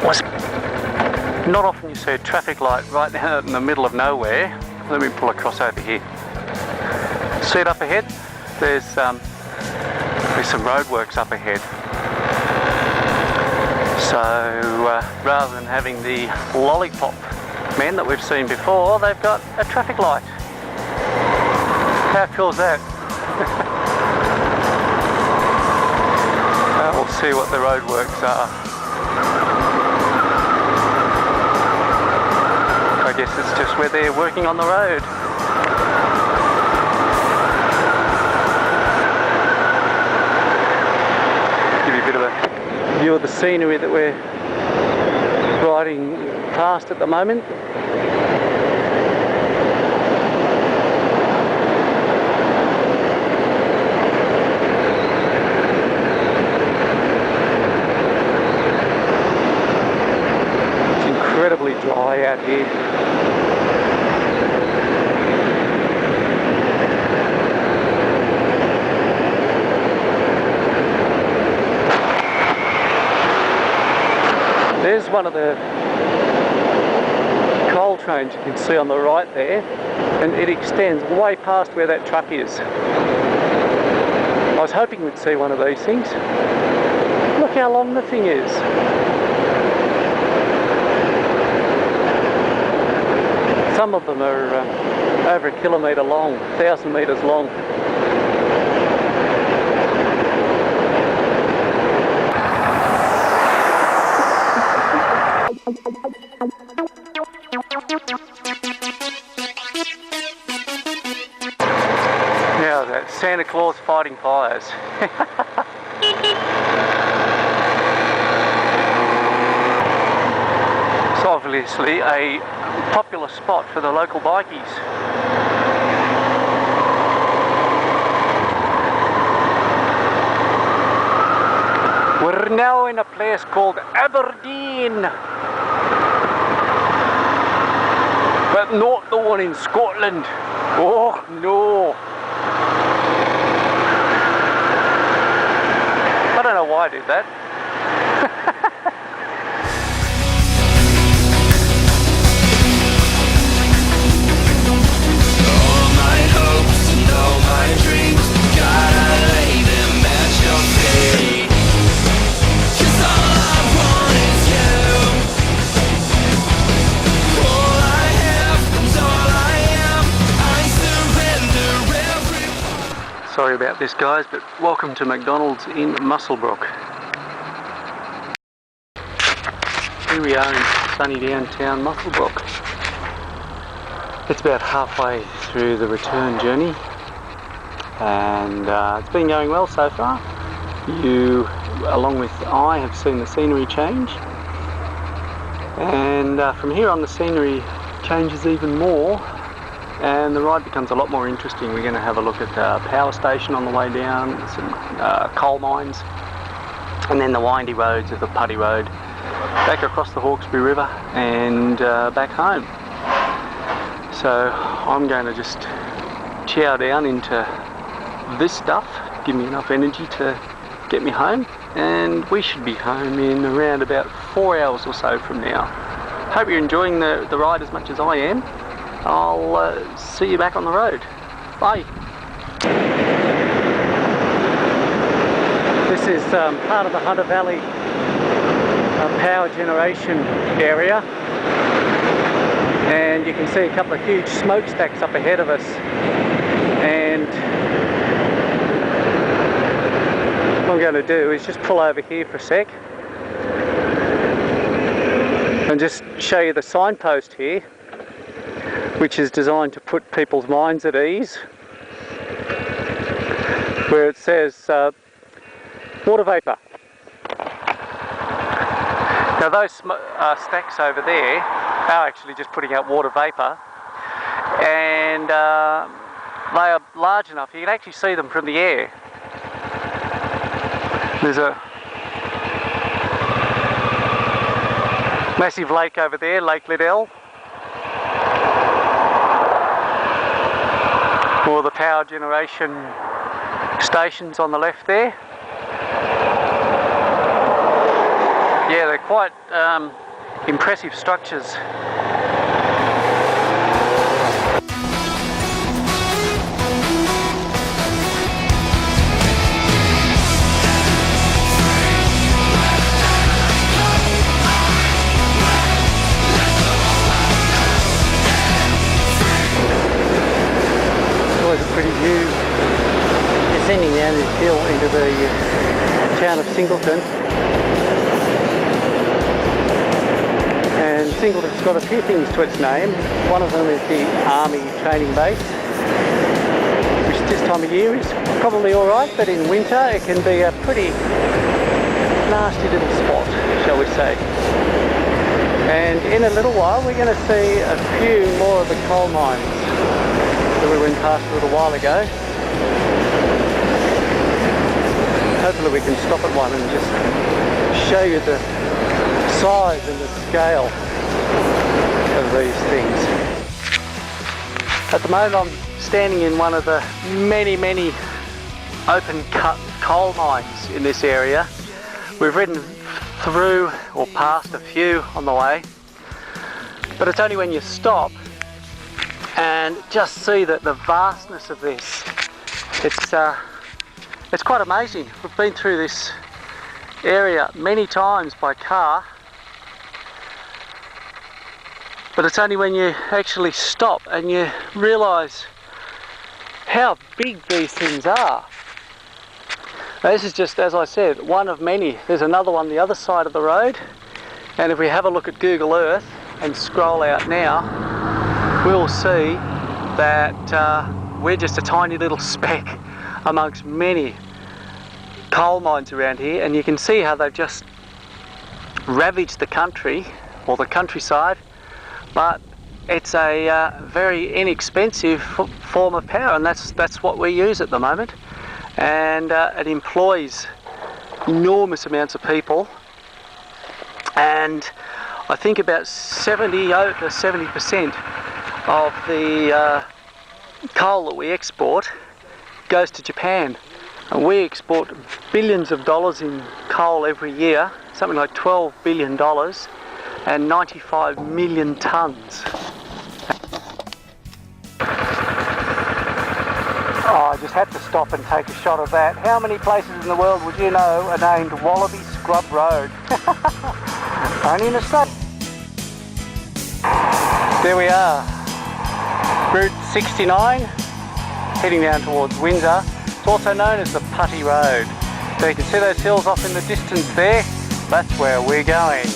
Not often you see a traffic light right now in the middle of nowhere. Let me pull across over here. See it up ahead? There's some roadworks up ahead. So rather than having the lollipop men that we've seen before, they've got a traffic light. How cool is that? We'll see what the roadworks are. I guess it's just where they're working on the road. Give you a bit of a view of the scenery that we're riding past at the moment. It's incredibly dry out here. There's one of the coal trains you can see on the right there, and it extends way past where that truck is. I was hoping we'd see one of these things. Look how long the thing is. Some of them are over 1 kilometre long, 1,000 metres long. Now that Santa Claus fighting fires. It's obviously a popular spot for the local bikies. We're now in a place called Aberdeen, but not the one in Scotland. Oh no. I don't know why I did that. All my hopes and all my dreams, gotta lay them at your feet. 'Cause all I want is you. All I have is all I am. I surrender every part. Sorry about this, guys, but welcome to McDonald's in Muswellbrook. Here we are in sunny downtown Muswellbrook. It's about halfway through the return journey, and it's been going well so far. You, along with I, have seen the scenery change, and from here on the scenery changes even more, and the ride becomes a lot more interesting. We're going to have a look at the power station on the way down, some coal mines, and then the windy roads of the Putty Road, back across the Hawkesbury River and back home. So I'm going to just chow down into this stuff, give me enough energy to get me home, and we should be home in around about 4 hours or so from now. Hope you're enjoying the ride as much as I am. I'll see you back on the road. Bye. This is part of the Hunter Valley power generation area, and you can see a couple of huge smokestacks up ahead of us, and what I'm going to do is just pull over here for a sec and just show you the signpost here, which is designed to put people's minds at ease, where it says water vapour. Now those stacks over there are actually just putting out water vapour, and they are large enough you can actually see them from the air. There's a massive lake over there, Lake Liddell, or the power generation stations on the left there. Yeah, quite impressive structures. Always a pretty view descending down this hill into the town of Singleton. And Singleton's got a few things to its name. One of them is the Army training base, which this time of year is probably alright, but in winter it can be a pretty nasty little spot, shall we say. And in a little while we're going to see a few more of the coal mines that we went past a little while ago. Hopefully we can stop at one and just show you the size and the scale of these things. At the moment I'm standing in one of the many open cut coal mines in this area. We've ridden through or past a few on the way, but it's only when you stop and just see that the vastness of this, it's quite amazing. We've been through this area many times by car, but it's only when you actually stop and you realise how big these things are. Now, this is just, as I said, one of many. There's another one the other side of the road, and if we have a look at Google Earth and scroll out now, we'll see that we're just a tiny little speck amongst many coal mines around here, and you can see how they've just ravaged the country or the countryside, but it's a very inexpensive form of power, and that's what we use at the moment, and it employs enormous amounts of people, and I think about 70% of the coal that we export goes to Japan, and we export billions of dollars in coal every year, something like $12 billion and 95 million tonnes. Oh, I just had to stop and take a shot of that. How many places in the world would you know are named Wallaby Scrub Road? Only in Australia. There we are, Route 69, heading down towards Windsor. It's also known as the Putty Road. So you can see those hills off in the distance there. That's where we're going.